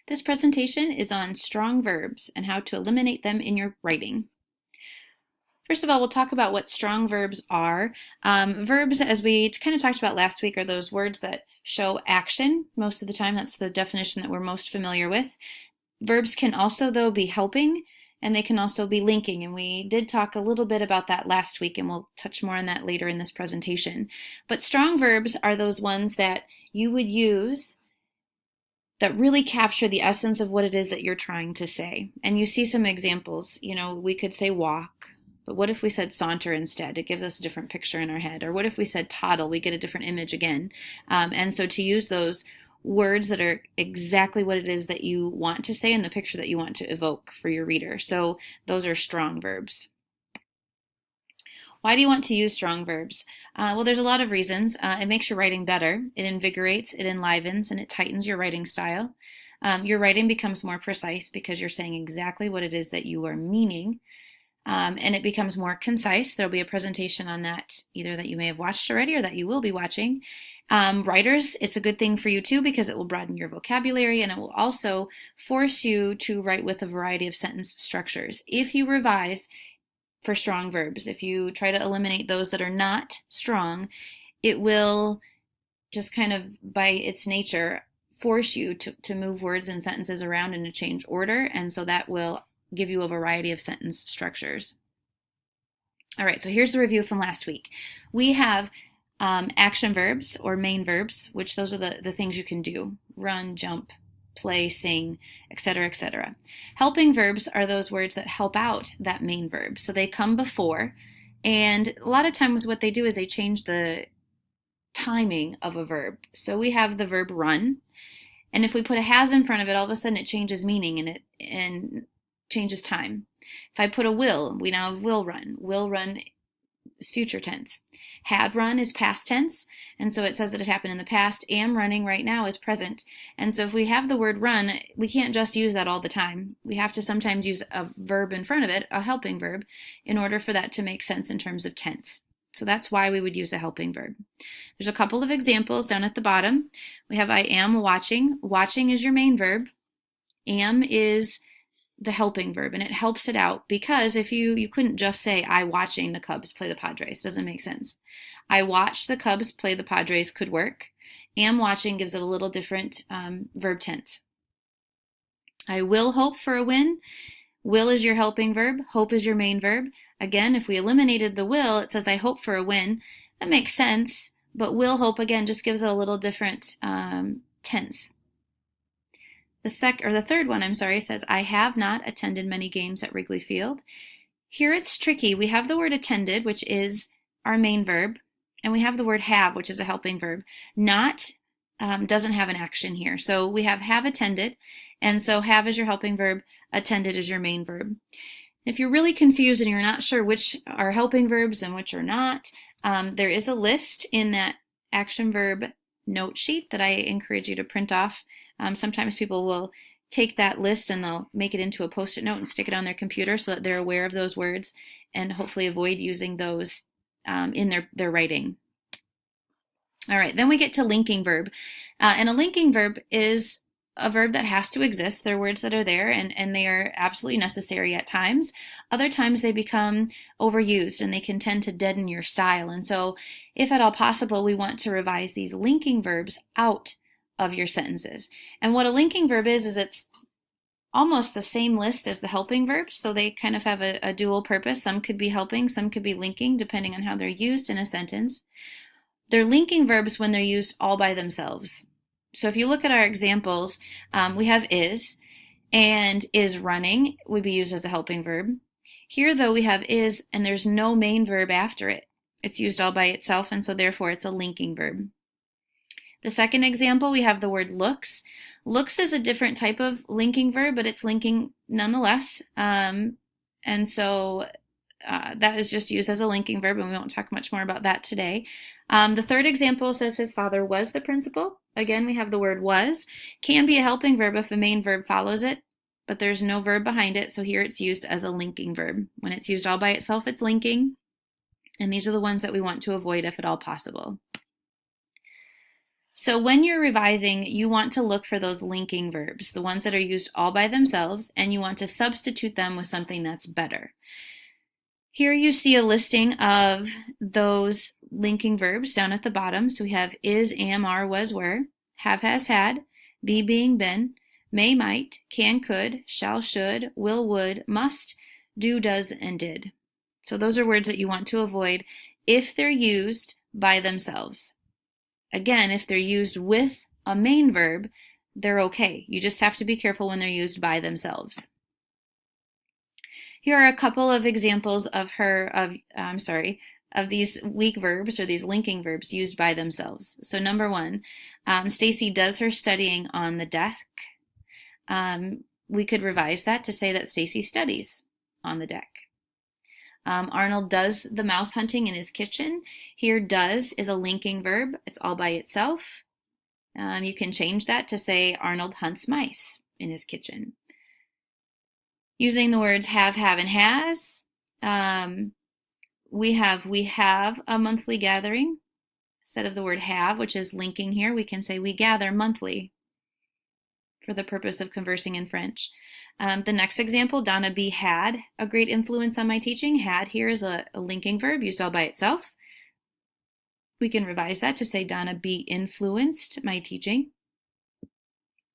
This presentation is on strong verbs and how to eliminate them in your writing. First of all, we'll talk about what strong verbs are. Verbs, as we kind of talked about last week, are those words that show action. Most of the time, that's the definition that we're most familiar with. Verbs can also, though, be helping, and they can also be linking. And we did talk a little bit about that last week, and we'll touch more on that later in this presentation. But strong verbs are those ones that you would use that really capture the essence of what it is that you're trying to say. And you see some examples. We could say walk, but what if we said saunter instead? It gives us a different picture in our head. Or what if we said toddle? We get a different image again. And so to use those words that are exactly what it is that you want to say and the picture that you want to evoke for your reader. So those are strong verbs. Why do you want to use strong verbs? Well, there's a lot of reasons. It makes your writing better. It invigorates, it enlivens, and it tightens your writing style. Your writing becomes more precise because you're saying exactly what it is that you are meaning. And it becomes more concise. There'll be a presentation on that, either that you may have watched already or that you will be watching. Writers, it's a good thing for you too because it will broaden your vocabulary and it will also force you to write with a variety of sentence structures. If you revise for strong verbs, if you try to eliminate those that are not strong, it will just kind of by its nature force you to move words and sentences around and to change order, and so that will give you a variety of sentence structures. All right, so here's the review from last week. We have action verbs or main verbs, which those are the things you can do: run, jump, play, sing, etc., etc. Helping verbs are those words that help out that main verb. So they come before, and a lot of times what they do is they change the timing of a verb. So we have the verb run, and if we put a has in front of it, all of a sudden it changes meaning and changes time. If I put a will, we now have will run. Will run is future tense. Had run is past tense, and so it says that it happened in the past. Am running right now is present. And so if we have the word run, we can't just use that all the time. We have to sometimes use a verb in front of it, a helping verb, in order for that to make sense in terms of tense. So that's why we would use a helping verb. There's a couple of examples down at the bottom. We have I am watching. Watching is your main verb. Am is the helping verb, and it helps it out because if you couldn't just say I watching the Cubs play the Padres. Doesn't make sense. I watched the Cubs play the Padres could work. Am watching gives it a little different verb tense. I will hope for a win. Will is your helping verb. Hope is your main verb. Again, if we eliminated the will, it says I hope for a win. That makes sense, but will hope again just gives it a little different tense. The third one, says, I have not attended many games at Wrigley Field. Here it's tricky. We have the word attended, which is our main verb, and we have the word have, which is a helping verb. Not doesn't have an action here. So we have attended, and so have is your helping verb, attended is your main verb. If you're really confused and you're not sure which are helping verbs and which are not, there is a list in that action verb note sheet that I encourage you to print off. Sometimes people will take that list and they'll make it into a post-it note and stick it on their computer so that they're aware of those words and hopefully avoid using those in their writing. All right, then we get to linking verb. And a linking verb is a verb that has to exist. They're words that are there and they are absolutely necessary at times. Other times they become overused and they can tend to deaden your style. And so if at all possible, we want to revise these linking verbs out of your sentences. And what a linking verb is it's almost the same list as the helping verbs. So they kind of have a dual purpose. Some could be helping, some could be linking, depending on how they're used in a sentence. They're linking verbs when they're used all by themselves. So if you look at our examples, we have is, and is running would be used as a helping verb. Here, though, we have is, and there's no main verb after it. It's used all by itself, and so therefore it's a linking verb. The second example, we have the word looks. Looks is a different type of linking verb, but it's linking nonetheless. And so that is just used as a linking verb, and we won't talk much more about that today. The third example says his father was the principal. Again, we have the word was. Can be a helping verb if a main verb follows it, but there's no verb behind it, so here it's used as a linking verb. When it's used all by itself, it's linking, and these are the ones that we want to avoid if at all possible. So when you're revising, you want to look for those linking verbs, the ones that are used all by themselves, and you want to substitute them with something that's better. Here you see a listing of those linking verbs down at the bottom. So we have is, am, are, was, were, have, has, had, be, being, been, may, might, can, could, shall, should, will, would, must, do, does, and did. So those are words that you want to avoid if they're used by themselves. Again, if they're used with a main verb, they're okay. You just have to be careful when they're used by themselves. Here are a couple of examples of these weak verbs or these linking verbs used by themselves. So number one, Stacy does her studying on the desk. We could revise that to say that Stacy studies on the deck. Arnold does the mouse hunting in his kitchen. Here, does is a linking verb. It's all by itself. You can change that to say Arnold hunts mice in his kitchen. Using the words have, and has, we have a monthly gathering. Instead of the word have, which is linking here, we can say we gather monthly for the purpose of conversing in French. The next example, Donna B. had a great influence on my teaching. Had here is a linking verb used all by itself. We can revise that to say Donna B. influenced my teaching.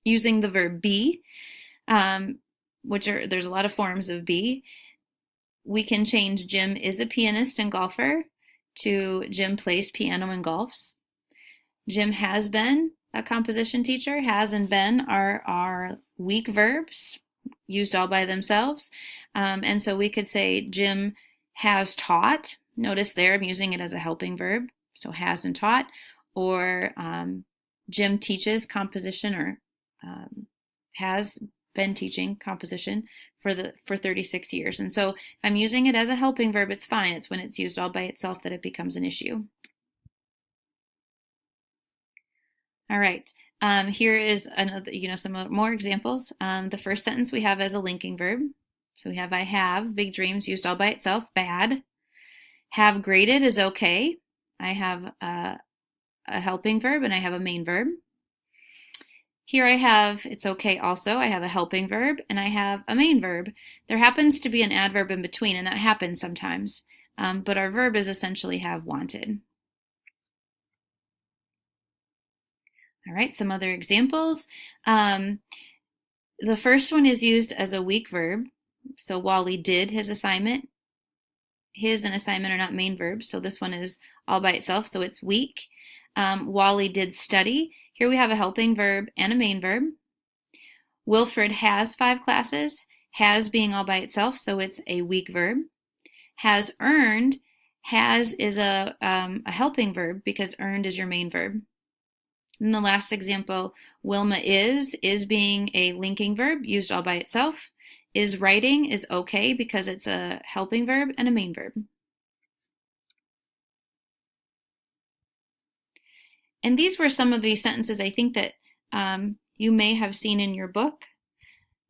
Using the verb be, there's a lot of forms of be. We can change Jim is a pianist and golfer to Jim plays piano and golfs. Jim has been a composition teacher. Has and been are weak verbs used all by themselves. And so we could say Jim has taught. Notice there I'm using it as a helping verb. So has and taught. Or Jim teaches composition or has been teaching composition for 36 years. And so if I'm using it as a helping verb, it's fine. It's when it's used all by itself that it becomes an issue. All right, here is another, some more examples. The first sentence we have as a linking verb. So we have I have, big dreams used all by itself, bad. Have graded is okay. I have a helping verb and I have a main verb. Here I have, it's okay also, I have a helping verb and I have a main verb. There happens to be an adverb in between, and that happens sometimes, but our verb is essentially have wanted. All right, some other examples. The first one is used as a weak verb. So Wally did his assignment. His and assignment are not main verbs, so this one is all by itself, so it's weak. Wally did study. Here we have a helping verb and a main verb. Wilfred has 5 classes, has being all by itself, so it's a weak verb. Has earned, has is a helping verb because earned is your main verb. And the last example, Wilma is being a linking verb used all by itself. Is writing is okay because it's a helping verb and a main verb. And these were some of the sentences I think that you may have seen in your book.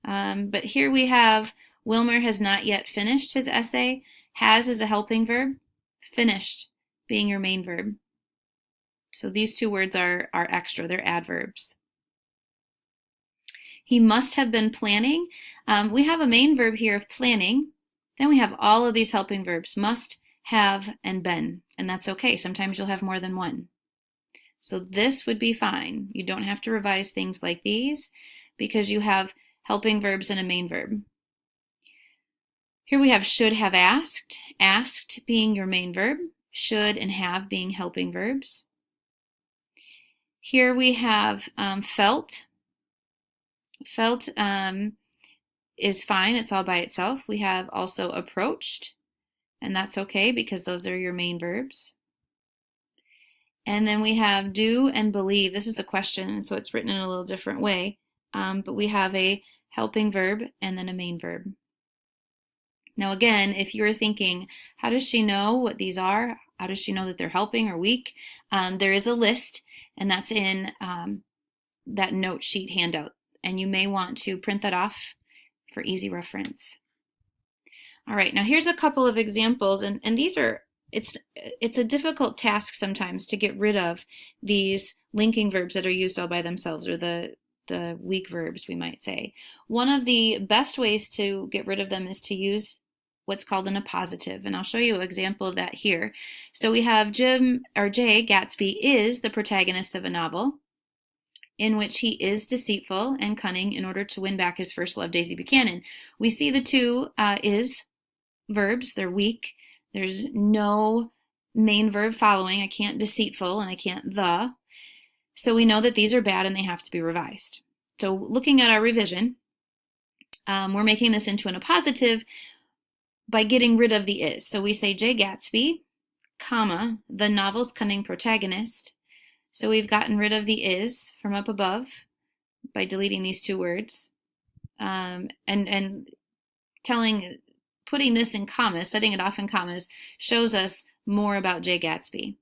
But here we have Wilmer has not yet finished his essay. Has is a helping verb. Finished being your main verb. So these two words are extra. They're adverbs. He must have been planning. We have a main verb here of planning. Then we have all of these helping verbs, must, have, and been. And that's okay. Sometimes you'll have more than one. So this would be fine. You don't have to revise things like these because you have helping verbs and a main verb. Here we have should have asked. Asked being your main verb. Should and have being helping verbs. Here we have felt. Felt is fine. It's all by itself. We have also approached, and that's okay because those are your main verbs. And then we have do and believe. This is a question, so it's written in a little different way. But we have a helping verb and then a main verb. Now again, if you're thinking, how does she know what these are? How does she know that they're helping or weak? There is a list, and that's in that note sheet handout. And you may want to print that off for easy reference. All right, now here's a couple of examples, and these are it's a difficult task sometimes to get rid of these linking verbs that are used all by themselves, or the weak verbs, we might say. One of the best ways to get rid of them is to use what's called an appositive, and I'll show you an example of that here. So we have Jay Gatsby is the protagonist of a novel in which he is deceitful and cunning in order to win back his first love, Daisy Buchanan. We see the two is verbs. They're weak. There's no main verb following. I can't deceitful and I can't the. So we know that these are bad and they have to be revised. So looking at our revision, we're making this into an appositive by getting rid of the is. So we say Jay Gatsby, comma, the novel's cunning protagonist. So we've gotten rid of the is from up above by deleting these two words, and putting this in commas, setting it off in commas, shows us more about Jay Gatsby.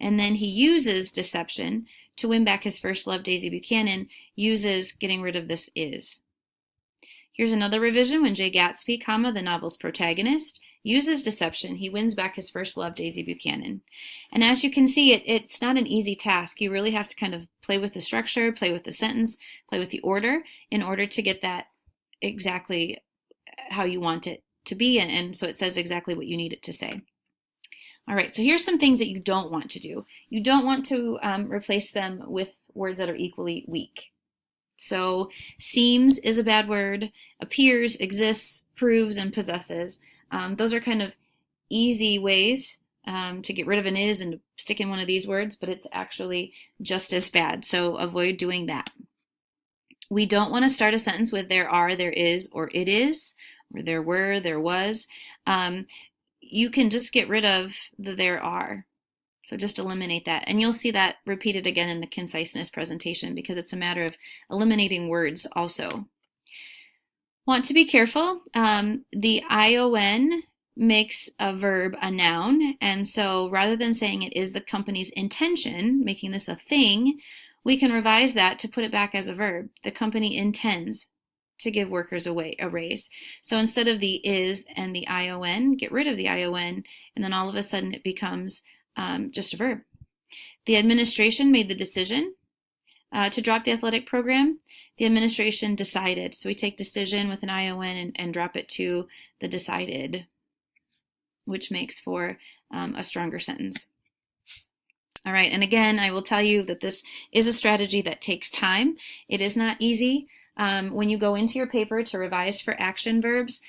And then he uses deception to win back his first love, Daisy Buchanan, uses getting rid of this is. Here's another revision when Jay Gatsby, comma, the novel's protagonist, uses deception. He wins back his first love, Daisy Buchanan. And as you can see, it's not an easy task. You really have to kind of play with the structure, play with the sentence, play with the order in order to get that exactly how you want it to be, and so it says exactly what you need it to say. All right, so here's some things that you don't want to do. You don't want to replace them with words that are equally weak. So seems is a bad word, appears, exists, proves, and possesses. Those are kind of easy ways to get rid of an is and to stick in one of these words, but it's actually just as bad, so avoid doing that. We don't want to start a sentence with there are, there is, or it is, or there were, there was. You can just get rid of the there are. So just eliminate that. And you'll see that repeated again in the conciseness presentation because it's a matter of eliminating words also. Want to be careful. The ION makes a verb a noun. And so rather than saying it is the company's intention, making this a thing, we can revise that to put it back as a verb. The company intends to give workers a raise. So instead of the is and the ION, get rid of the ION, and then all of a sudden it becomes just a verb. The administration made the decision to drop the athletic program. The administration decided. So we take decision with an ION and drop it to the decided, which makes for a stronger sentence. All right, and again, I will tell you that this is a strategy that takes time. It is not easy. When you go into your paper to revise for action verbs,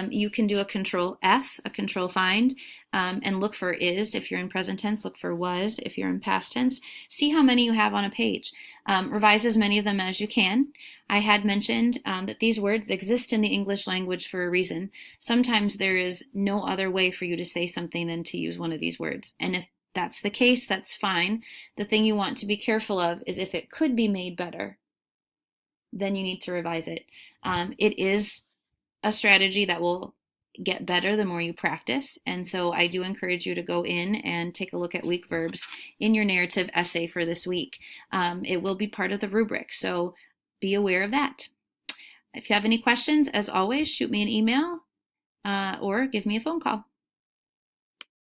you can do a control F, a control find, and look for is if you're in present tense, look for was if you're in past tense. See how many you have on a page. Revise as many of them as you can. I had mentioned that these words exist in the English language for a reason. Sometimes there is no other way for you to say something than to use one of these words. And if that's the case, that's fine. The thing you want to be careful of is if it could be made better, then you need to revise it. It is a strategy that will get better the more you practice, and so I do encourage you to go in and take a look at weak verbs in your narrative essay for this week. It will be part of the rubric, so be aware of that. If you have any questions, as always, shoot me an email or give me a phone call.